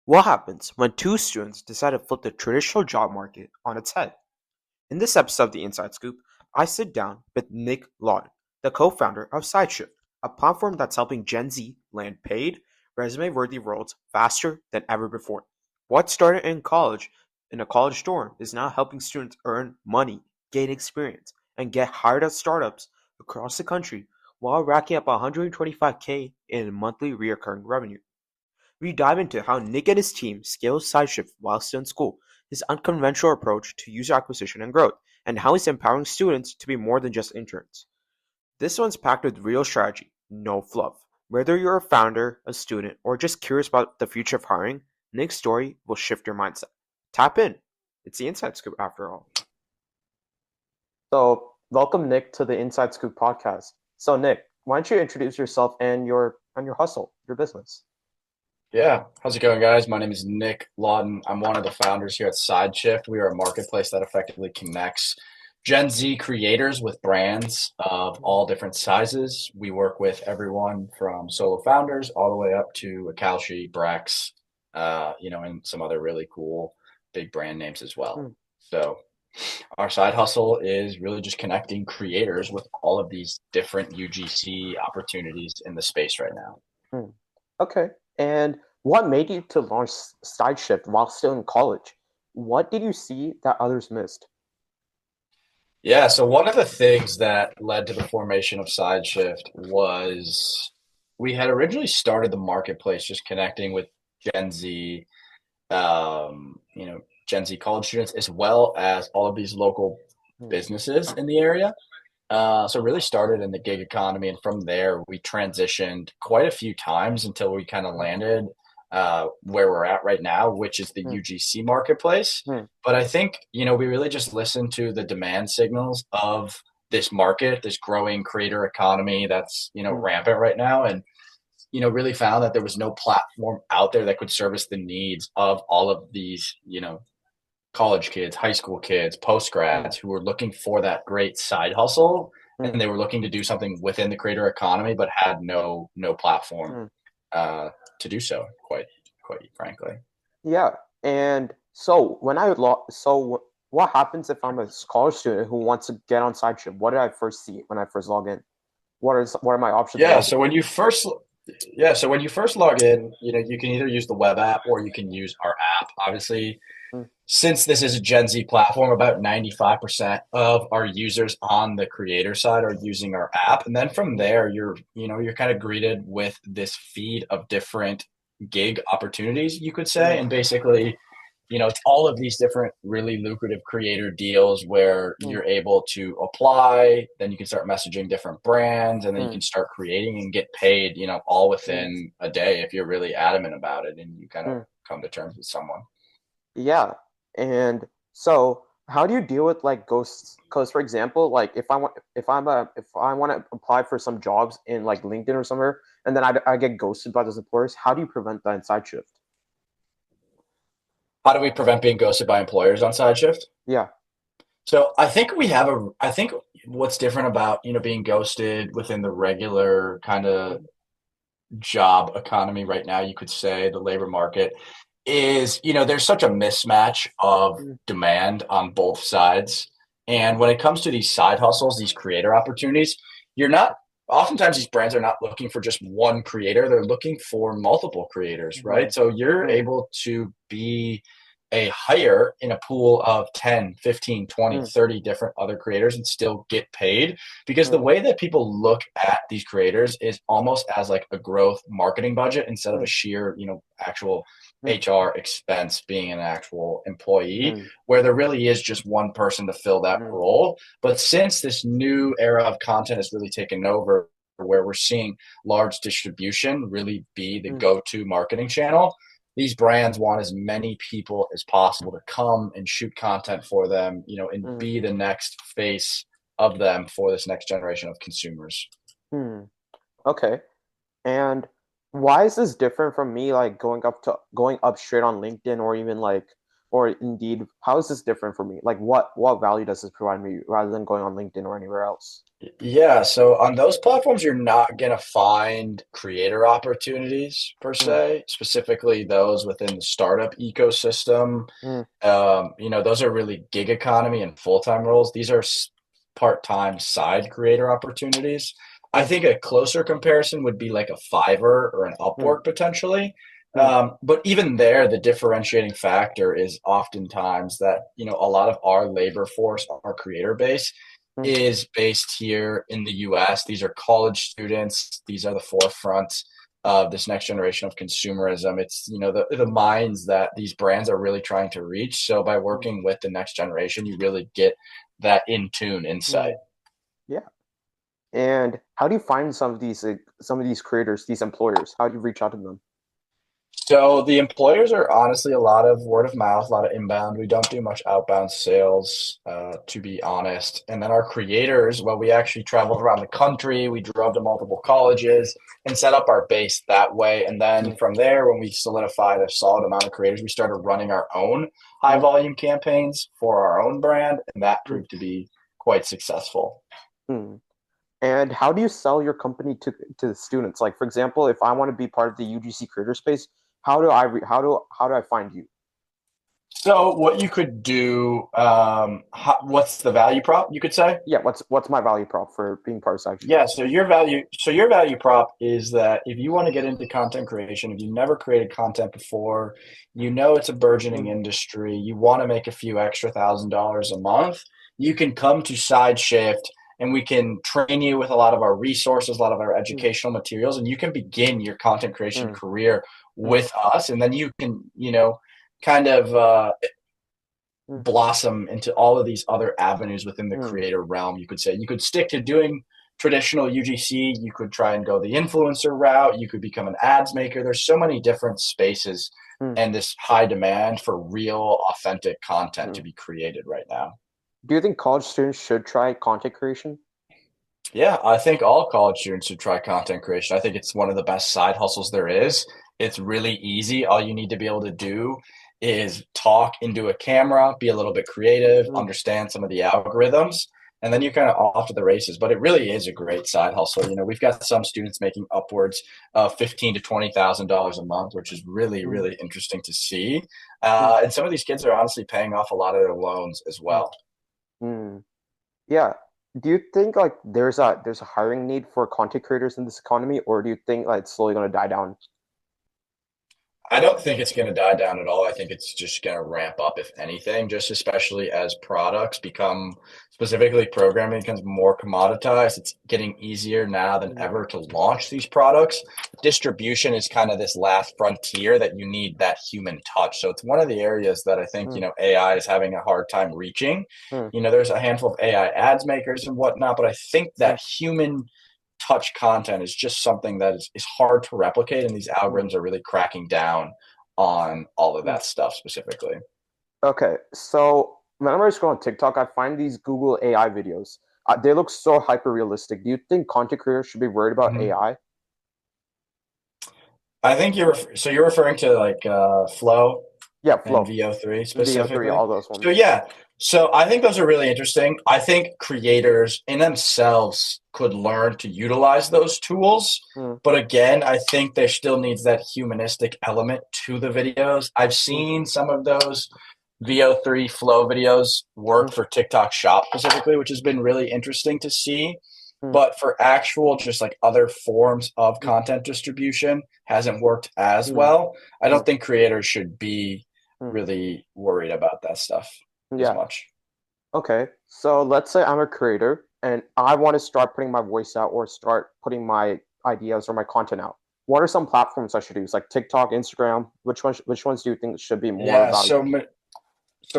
What happens when two students decide to flip the traditional job market on its head? In this episode of The Inside Scoop, I sit down with Nick Lawton, the co-founder of SideShift, a platform that's helping Gen Z land paid, resume-worthy roles faster than ever before. What started in college, in a college dorm, is now helping students earn money, gain experience, and get hired at startups across the country while racking up 125K in monthly recurring revenue. We dive into how Nick and his team scale SideShift while still in school, his unconventional approach to user acquisition and growth, and how he's empowering students to be more than just interns. This one's packed with real strategy, no fluff. Whether you're a founder, a student, or just curious about the future of hiring, Nick's story will shift your mindset. Tap in. It's the Inside Scoop after all. So, welcome Nick to the Inside Scoop podcast. So, Nick, why don't you introduce yourself and your hustle, your business? Yeah, how's it going, guys? My name is Nick Lawton. I'm one of the founders here at SideShift. We are a marketplace that effectively connects Gen Z creators with brands of all different sizes. We work with everyone from solo founders all the way up to Akalshi, Brex, and some other really cool big brand names as well. Hmm. So our side hustle is really just connecting creators with all of these different UGC opportunities in the space right now. Hmm. Okay. And what made you to launch SideShift while still in college? What did you see that others missed? Yeah, so one of the things that led to the formation of SideShift was we had originally started the marketplace just connecting with Gen Z, Gen Z college students, as well as all of these local Hmm. businesses in the area. So it really started in the gig economy, and from there we transitioned quite a few times until we kind of landed where we're at right now, which is the Hmm. UGC marketplace. Hmm. But I think, we really just listened to the demand signals of this market, this growing creator economy that's, Hmm. rampant right now. And, really found that there was no platform out there that could service the needs of all of these, college kids, high school kids, post Hmm. grads who were looking for that great side hustle, Hmm. and they were looking to do something within the creator economy, but had no platform Hmm. uh, to do so. Quite frankly. Yeah. And so what happens if I'm a college student who wants to get on SideShift? What did I first see when I first log in? What are my options Yeah. available So to when me? you first yeah, so when you first log in, you can either use the web app or you can use our app. Obviously, Hmm. since this is a Gen Z platform, about 95% of our users on the creator side are using our app. And then from there, you're kind of greeted with this feed of different gig opportunities, you could say. Hmm. And basically, it's all of these different really lucrative creator deals where Hmm. you're able to apply, then you can start messaging different brands, and then you Hmm. can start creating and get paid, all Hmm. within a day if you're really adamant about it and you kind of Hmm. come to terms with someone. Yeah. And so how do you deal with like ghosts? Because for example, like if I want to apply for some jobs in like LinkedIn or somewhere, and then I get ghosted by those employers, how do you prevent that in SideShift? How do we prevent being ghosted by employers on SideShift? Yeah. So I think what's different about, being ghosted within the regular kind of job economy right now, you could say the labor market is, there's such a mismatch of Mm. demand on both sides. And when it comes to these side hustles, these creator opportunities, you're not, oftentimes these brands are not looking for just one creator, they're looking for multiple creators, right? Mm. So you're Mm. able to be a hire in a pool of 10, 15, 20, Mm. 30 different other creators and still get paid, because the Mm. way that people look at these creators is almost as like a growth marketing budget instead of a Mm. sheer, actual Mm. HR expense being an actual employee, Mm. where there really is just one person to fill that Mm. role. But since this new era of content has really taken over, where we're seeing large distribution really be the Mm. go-to marketing channel, these brands want as many people as possible to come and shoot content for them, and Mm. be the next face of them for this next generation of consumers. Mm. Okay. And why is this different from me like going up straight on LinkedIn or even like or Indeed? How is this different for me? Like what value does this provide me rather than going on LinkedIn or anywhere else? Yeah, so on those platforms, you're not going to find creator opportunities per Mm, se, specifically those within the startup ecosystem. mm, Those are really gig economy and full-time roles. These are part-time side creator opportunities. I mm, think a closer comparison would be like a Fiverr or an mm, Upwork potentially. mm, But even there, the differentiating factor is oftentimes that, a lot of our labor force, our creator base, mm, is based here in the US. These are college students. These are the forefront of this next generation of consumerism. It's, the minds that these brands are really trying to reach. So by mm, working with the next generation, you really get that in tune insight. mm. Yeah. And how do you find some of these creators, these employers? How do you reach out to them? So the employers are honestly a lot of word of mouth, a lot of inbound. We don't do much outbound sales, to be honest. And then our creators, well, we actually traveled around the country. We drove to multiple colleges and set up our base that way. And then Mm, from there, when we solidified a solid amount of creators, we started running our own high mm, volume campaigns for our own brand, and that mm, proved to be quite successful. mm. And how do you sell your company to the students? Like, for example, if I want to be part of the UGC creator space, how do I find you? So what you could do, what's the value prop, you could say? Yeah, what's my value prop for being part of SideShift? Yeah, so your value prop is that if you want to get into content creation, if you've never created content before, it's a burgeoning Mm, industry, you want to make a few extra $1,000 a month, you can come to SideShift and we can train you with a lot of our resources, a lot of our mm, educational materials, and you can begin your content creation mm, career mm, with us. And then you can, kind of mm, blossom into all of these other avenues within the mm, creator realm. You could say you could stick to doing traditional UGC, you could try and go the influencer route, you could become an ads maker. There's so many different spaces mm, and this high demand for real authentic content to mm. be created right now. Do you think college students should try content creation? Yeah, I think all college students should try content creation. I think it's one of the best side hustles there is. It's really easy. All you need to be able to do is talk into a camera, be a little bit creative, Mm, understand some of the algorithms, and then you're kind of off to the races. But it really is a great side hustle. We've got some students making upwards of $15,000 to $20,000 a month, which is really, mm, really interesting to see. mm, And some of these kids are honestly paying off a lot of their loans as mm, well. mm. Yeah. Do you think like there's a hiring need for content creators in this economy, or do you think like it's slowly going to die down? I don't think it's going to die down at all. I think it's just going to ramp up, if anything, just especially as products become, specifically programming becomes more commoditized. It's getting easier now than Mm, ever to launch these products. Distribution is kind of this last frontier that you need that human touch. So it's one of the areas that I think, mm, AI is having a hard time reaching. mm, There's a handful of AI ads makers and whatnot, but I think mm, that human touch content is just something that is hard to replicate, and these mm, algorithms are really cracking down on all of mm. that stuff specifically. Okay, so whenever I scroll on TikTok, I find these Google AI videos. They look so hyper realistic. Do you think content creators should be worried about Mhm. AI? I think you're referring to like Flow Yeah, and Flow, VO3 VO3, specifically. all those So ones. yeah, so I think those are really interesting. I think creators in themselves could learn to utilize those tools. Mm, But again, I think there still needs that humanistic element to the videos. I've mm, seen some of those VO3 flow videos work mm, for TikTok Shop specifically, which has been really interesting to see. mm, But for actual, just like other forms of mm, content distribution, hasn't worked as mm, well. I mm, don't think creators should be mm. really worried about that stuff as Yeah. much. Okay. So let's say I'm a creator and I want to start putting my voice out or start putting my ideas or my content out. What are some platforms I should use? Like TikTok, Instagram? Which ones do you think should be more Yeah, so valuable?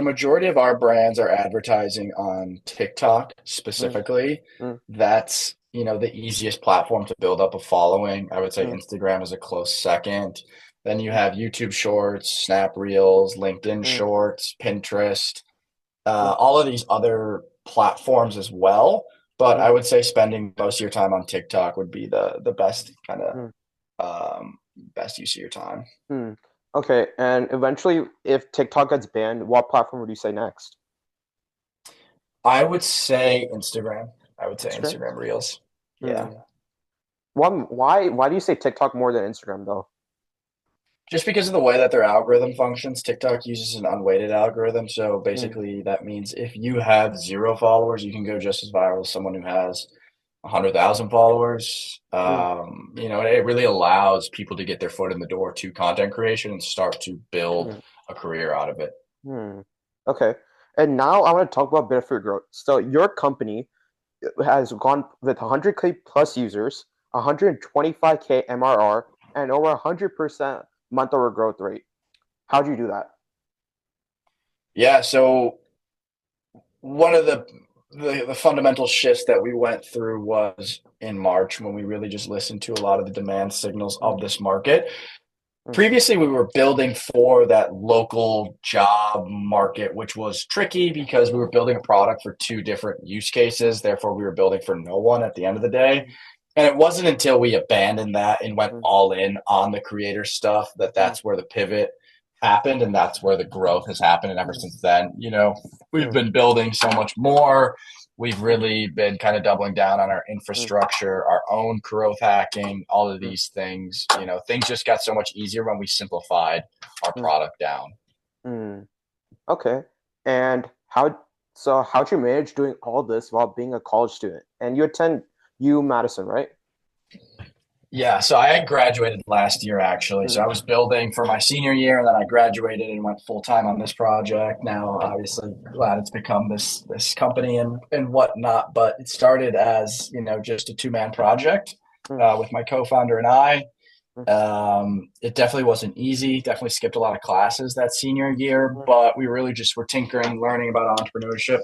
majority of our brands are advertising on TikTok Mm, specifically. mm, That's, the easiest platform to build up a following. I would say mm, Instagram is a close second. Then you mm, have YouTube Shorts, Snap Reels, LinkedIn mm, Shorts, Pinterest, mm, all of these other platforms as well. But mm, I would say spending most of your time on TikTok would be the best kind of mm, best use of your time. mm. Okay. And eventually, if TikTok gets banned, what platform would you say next? I would say Instagram. I would say Instagram? Instagram Reels. Yeah. Hmm. Why do you say TikTok more than Instagram though? Just because of the way that their algorithm functions, TikTok uses an unweighted algorithm. So Hmm. basically, that means if you have 0 followers, you can go just as viral as someone who has 100,000 followers. Hmm. It really allows people to get their foot in the door to content creation and start to build Hmm. a career out of it. Hmm. Okay. And now I want to talk about bit of your growth. So your company has gone with 100K plus users, 125K MRR, and over 100% month over growth rate. How'd you do that? Yeah. So one of the fundamental shifts that we went through was in March when we really just listened to a lot of the demand signals Hmm. of this market. Hmm. Previously, we were building for that local job market, which was tricky because we were building a product for two different use cases. Therefore, we were building for no one at the end of the day. And it wasn't until we abandoned that and went Hmm. all in on the creator stuff that Hmm. that's where the pivot happened and that's where the growth has happened. And ever Hmm. since then, we've Hmm. been building so much more. We've really been kind of doubling down on our Hmm. infrastructure, our own growth hacking, all of Hmm. these things. Things just got so much easier when we simplified our Hmm. product down. Hmm. Okay. And how'd you manage doing all this while being a college student? And you attend U Madison, right? Yeah, so I had graduated last year actually. So Hmm. I was building for my senior year, and then I graduated and went full time on this project. Now, obviously, glad it's become this company and whatnot. But it started as just a 2-man project Hmm. with my co-founder and I. Hmm. It definitely wasn't easy. Definitely skipped a lot of classes that senior year, but we really just were tinkering, learning about entrepreneurship,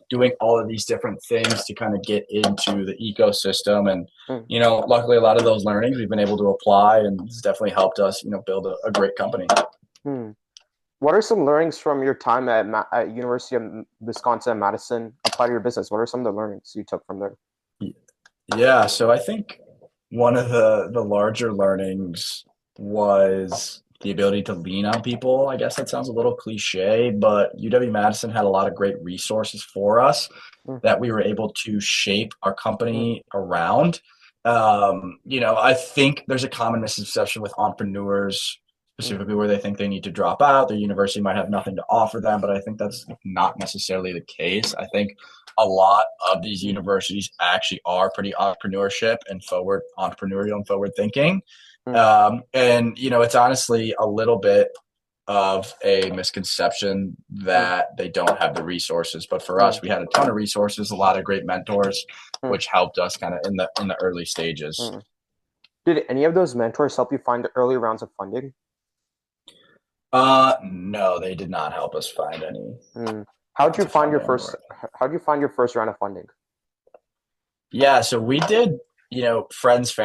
doing all of these different things to kind of get into the ecosystem. And, Hmm. luckily a lot of those learnings we've been able to apply and it's definitely helped us, build a great company. Hmm. What are some learnings from your time at University of Wisconsin Madison apply to your business? What are some of the learnings you took from there? Yeah, so I think one of the larger learnings was the ability to lean on people. I guess that sounds a little cliche, but UW Madison had a lot of great resources for us Hmm. that we were able to shape our Hmm. company around. I think there's a common misconception with entrepreneurs, Hmm. specifically where they think they need to drop out. Their university might have nothing to offer them, but I think that's not necessarily the case. I think a lot of these Hmm. universities actually are pretty entrepreneurial and forward thinking. Hmm. And it's honestly a little bit of a misconception Hmm. that they don't have the resources. But for Hmm. us, we had a ton of resources, a lot of great mentors, Hmm. which helped us kind of in the early stages. Hmm. Did any of those mentors help you find the early rounds of funding? No, they did not help us find any Hmm. How'd you to find your funding. first? How'd you find your first round of funding? Yeah, so we did, friends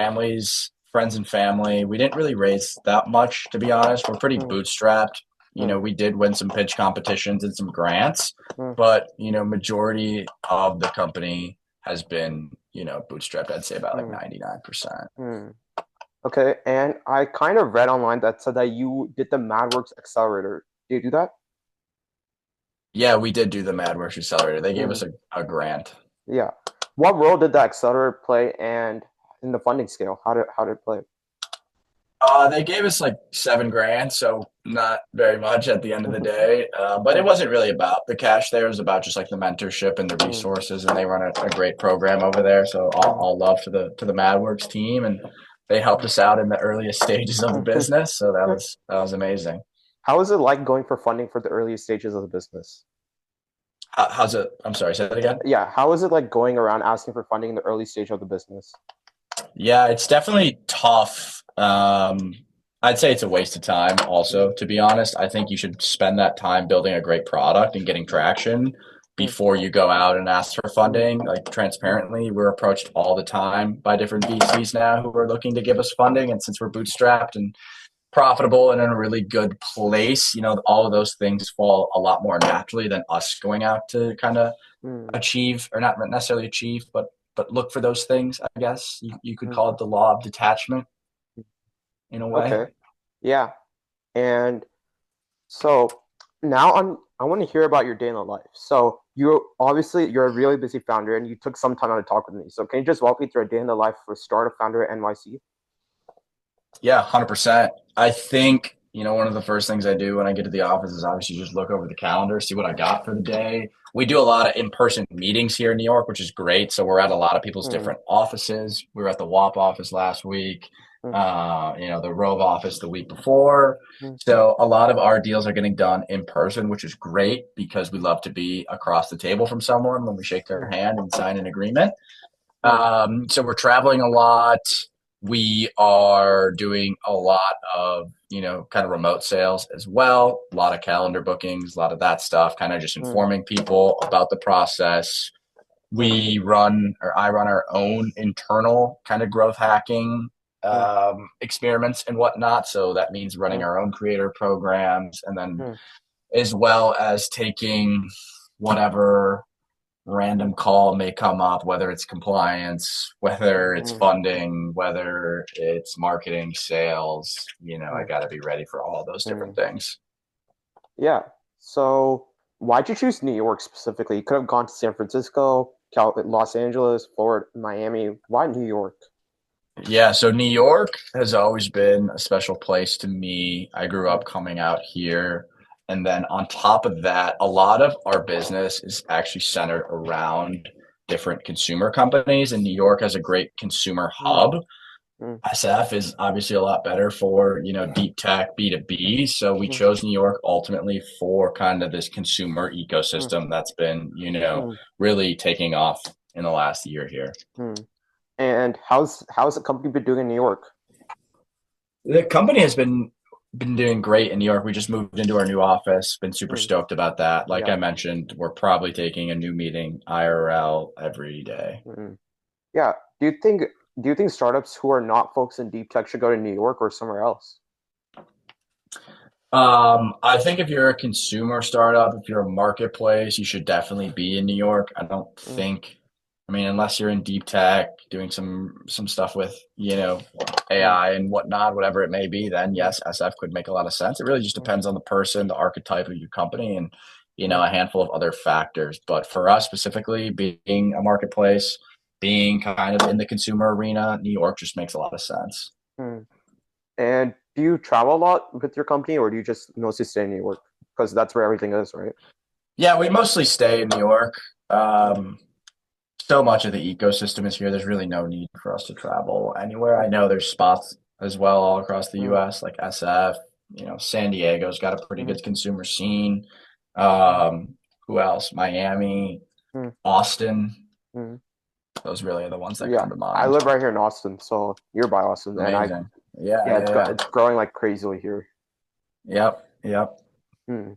and family. We didn't really raise that much, to be honest. We're pretty Hmm. bootstrapped. Hmm. We did win some pitch competitions and some grants, Hmm. but, majority of the company has been, bootstrapped. I'd say about like Hmm. 99%. Hmm. Okay, and I kind of read online that said that you did the MadWorks Accelerator. Do you do that? Yeah, we did do the MadWorks Accelerator. They gave Hmm. us a grant. Yeah. What role did the accelerator play and in the funding scale? How did it play? They gave us like 7 grand, so not very much at the end of the Hmm. day. But it Hmm. wasn't really about the cash there. It was about just like the mentorship and the Hmm. resources, and they run a great program over there. So all love to the MadWorks team, and they helped us out in the earliest stages of the Hmm. business. So that was amazing. How is it like going for funding for the earliest stages of the business? How's it? I'm sorry, say that again. Yeah, how is it like going around asking for funding in the early stage of the business? Yeah, it's definitely tough. I'd say it's a waste of time, Hmm. also, to be honest. I think you should spend that time building a great product and getting traction Hmm. before you go out and ask for Hmm. funding. Like, Hmm. transparently, we're approached all the time by different VCs now who are looking to give us funding. And since we're bootstrapped and profitable and in a really good place, all of those things fall a lot more naturally than us going out to kind of Hmm. achieve, or not necessarily achieve, but look for those things. I guess you could Hmm. call it the law of detachment in a way. Okay. Yeah. And so now I'm I want to hear about your day in the life. So you're a really busy founder and you took some time out to talk with me. So can you just walk me through a day in the life for a startup founder at NYC? Yeah, 100%. I think, one of the first things I do when I get to the office is obviously just look over the calendar, see what I got for the day. We do a lot of in-person meetings here in New York, which is great. So we're at a lot of people's Mm, different offices. We were at the WAP office last week, mm, the Rove office the week before. mm, So a lot of our deals are getting done in person, which is great because we love to be across the table from someone when we shake their mm, hand and sign an agreement. mm, So we're traveling a lot. We are doing a lot of, kind of remote sales as well. A lot of calendar bookings, a lot of that stuff, kind of just mm, informing people about the process. mm, I run our own internal kind of growth hacking mm, experiments and whatnot. So that means running mm, our own creator programs and then mm, as well as taking whatever random call may come up, whether it's compliance, whether it's mm, funding, whether it's marketing, sales. I mm, got to be ready for all those different mm. things. Yeah. So why'd you choose New York specifically? You could have gone to San Francisco, Los Angeles, Florida, Miami. Why New York? Yeah, so New York has always been a special place to me. I grew Mm, up coming out here. And then on top of that, a lot of our business is actually centered around different consumer companies, and New York has a great consumer mm, hub. mm, SF is obviously a lot better for, deep tech B2B. So we mm, chose New York ultimately for kind of this consumer mm, ecosystem that's been, mm, really taking off in the last year here. mm. And how's the company been doing in New York? The company has been doing great in New York. We just moved into our new office. Been super Mm, stoked about that. Like yeah. I mentioned, we're probably taking a new meeting IRL every day. Mm. Yeah. Do you think startups who are not focused in deep tech should go to New York or somewhere else? I think if you're a consumer startup, if you're a marketplace, you should definitely be in New York. I don't Mm, think, I mean, unless you're in deep tech, doing some stuff with, mm, AI and whatnot, whatever it may be, then mm, yes, SF could make a lot of sense. It really just mm, depends on the person, the archetype of your company, and mm, a handful of other factors. But for us specifically, being a marketplace, being kind of in the consumer arena, New York just makes a lot of sense. mm. And do you travel a lot with your company, or do you just mostly stay in New York? Because that's where everything is, right? Yeah, we mostly stay in New York. Mm, So much of the ecosystem is here. There's really no need for us to travel anywhere. I mm, know there's spots as well all across the mm, US, like SF. San Diego's got a pretty mm, good consumer scene. mm, Who else? Miami, mm, Austin. mm. Those really are the ones that Yeah, come to I mind. live right here in Austin, so nearby Austin, and Amazing. Yeah, yeah, yeah, yeah. it's growing like crazily here. Yep, yep. Hmm.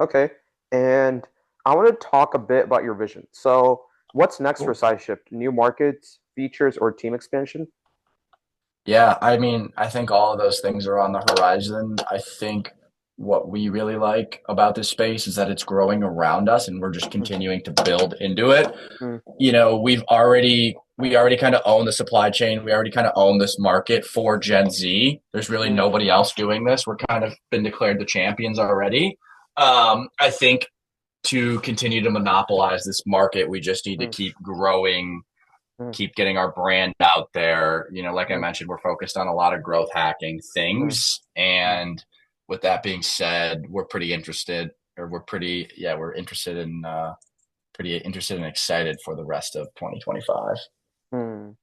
Okay, and I want to talk a bit about your vision. So, what's next for Cool. SideShift? New markets, features, or team expansion? Yeah, I mean, I think all of those things are on the horizon. I think what we really like about this space is that it's growing around us and we're just Mm, continuing to build into it. mm, We already kind of own the supply chain. We already kind of own this market for Gen Z. There's really mm, nobody else doing this. We're kind of been declared the champions already. I think to continue to monopolize this market, we just need to mm, keep growing, mm, keep getting our brand out there. Like I mm, mentioned, we're focused on a lot of growth hacking mm, things. mm. And with that being said, we're interested in, pretty interested and excited for the rest of 2025. Mm.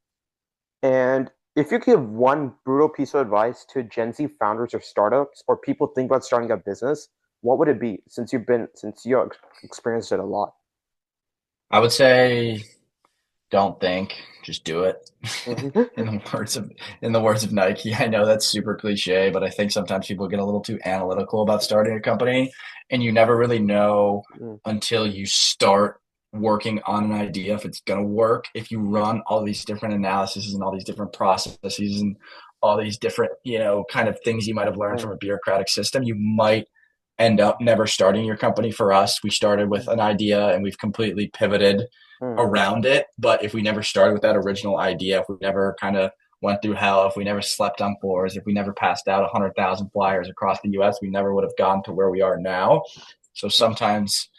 And if you could give one brutal piece of advice to Gen Z founders or startups or people think about starting a business, what would it be? Since you experienced it a lot. I would say don't think, just do it. Mhm. in the words of Nike. I know that's super cliche, but I think sometimes people get a little too analytical about starting a company, and you never really know Mm, until you start working on an idea if it's going to work. If you run all these different analyses and all these different processes and all these different, kind of things you might have learned mm, from a bureaucratic system, you might end up never starting your company. For us, we started with mm, an idea and we've completely pivoted mm, around it. But if we never started with that original idea, if we never kind of went through hell, if we never slept on floors, if we never passed out 100,000 flyers across the US, we never would have gotten to where we are now. So sometimes,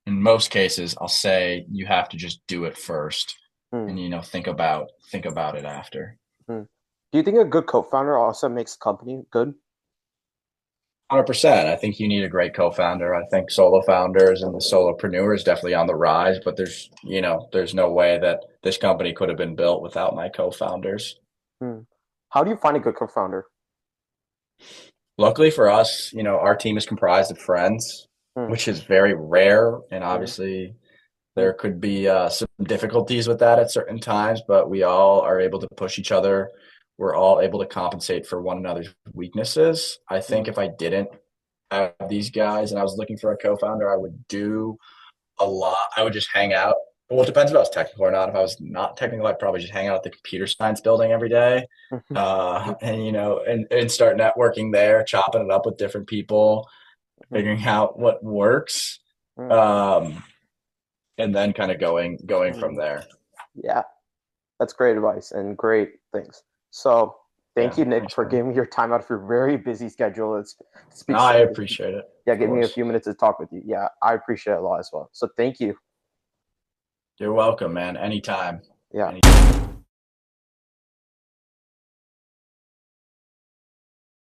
in most cases, I'll say you have to just do it first, Hmm. and think about it after. Hmm. Do you think a good co-founder also makes a company good? 100%. I think you need a great co-founder. I think solo founders and the solopreneur is definitely on the rise, but there's no way that this company could have been built without my co-founders. Hmm. How do you find a good co-founder? Luckily for us, our team is comprised of friends, Hmm. which is very rare. And Hmm. obviously, Hmm. there could be some difficulties with that at certain times, but we all are able to push each other. We're all able to compensate for one another's weaknesses. I think Hmm. if I didn't have these guys and I was looking for a co-founder, I would do a lot. I would just hang out. Well, it depends if I was technical or not. If I was not technical, I'd probably just hang out at the computer science building every day, and start networking there, chopping it up with different people, Hmm. figuring out what works, Hmm. um, and then kind of going from Hmm. there. Yeah, that's great advice and great things. So thank Yeah, you, Nick, thanks, for man. giving me your time out of your very busy schedule. It No, speaks to I me. appreciate it. Yeah, Of give me a course, few minutes to talk with you. Yeah, I appreciate it a lot as well. So thank you. you're welcome, man. Anytime. Yeah. Anytime.